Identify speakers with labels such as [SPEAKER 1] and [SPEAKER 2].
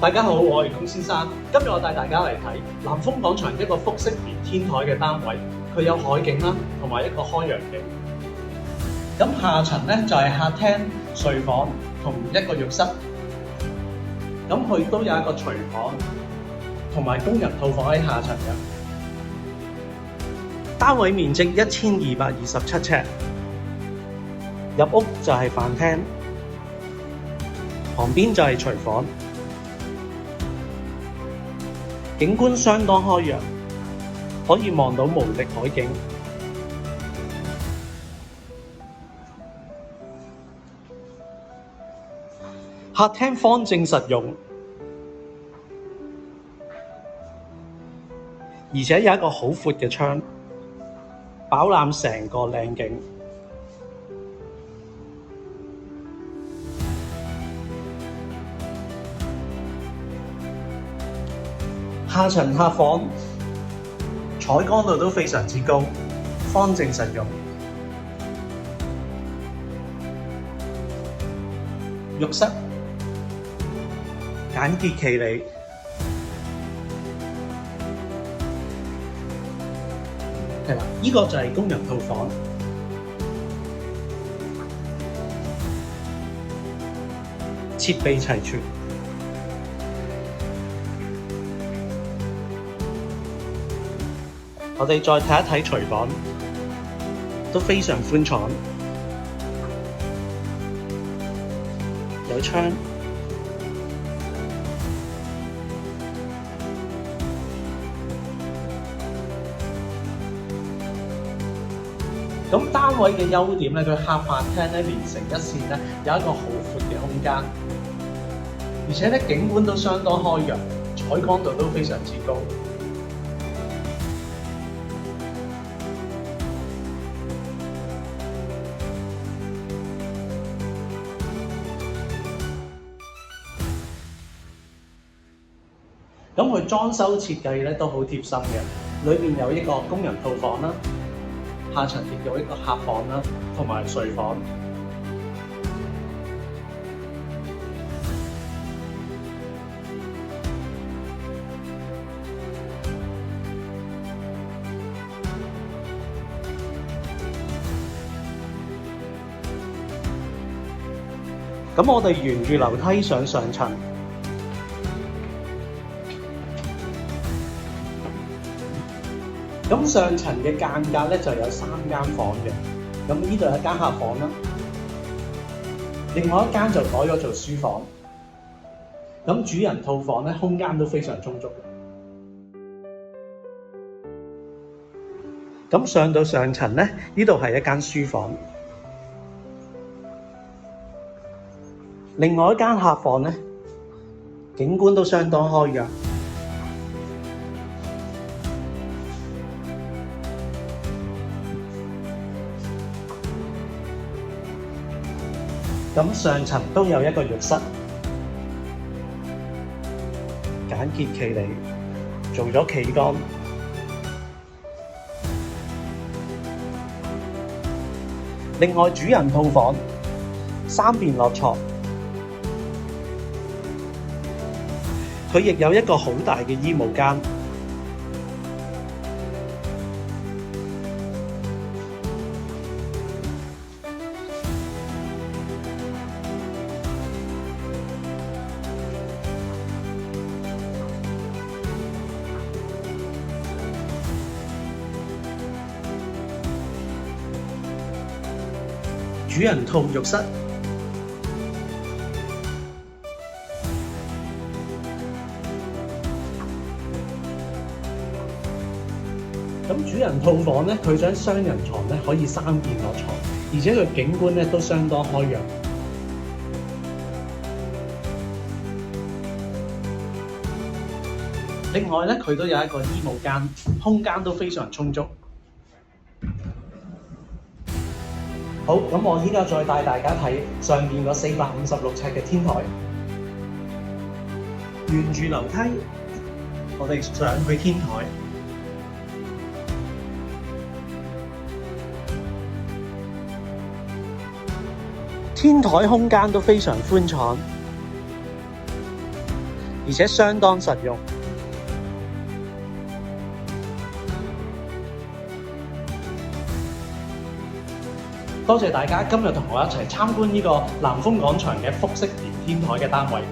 [SPEAKER 1] 大家好，我係龔先生。今日我帶大家嚟睇南豐廣場一個複式連天台嘅單位，佢有海景啦，同埋一個開揚景。咁下層咧就係客廳、睡房同一個浴室。咁佢都有一個廚房，同埋工人套房喺下層嘅。單位面積1227尺，入屋就係飯廳，旁邊就係廚房。景觀相當開揚，可以望到無敵海景。客廳方正實用，而且有一個好闊嘅窗，飽覽成個靚景。下層客房採光度都非常之高，方正實用。浴室簡潔企理，係啦，呢個就係工人套房，設備齊全。我哋再睇一睇廚房，都非常寬敞，有窗。咁單位嘅優點咧，佢客飯廳咧連成一線咧，有一個好闊嘅空間，而且咧景觀都相當開揚，採光度都非常之高。咁佢裝修設計咧都好貼心嘅，裏面有一個工人套房啦，下層亦有一個客房啦，同埋睡房。咁我哋沿住樓梯上層。咁上層嘅間隔咧就有3間房嘅，咁呢度有一間客房啦，另外一間就改咗做書房。咁主人套房咧空間都非常充足嘅。咁上到上層咧，呢度係一間書房，另外一間客房咧，景觀都相當開揚。咁上層都有一個浴室，簡潔企理，做咗企缸。另外主人套房3邊落床，佢亦有一個好大嘅衣帽間。主人套浴室，咁主人套房咧，佢張雙人床咧可以3邊落床，而且佢景觀咧都相當開揚。另外咧，佢都有一個衣帽間，空間都非常充足。好，咁我依家再帶大家睇上面個456尺嘅天台，沿住樓梯，我哋上去天台。天台空間都非常寬敞，而且相當實用。多謝大家今日同我一齊參觀呢個南豐廣場嘅複式連天台嘅單位。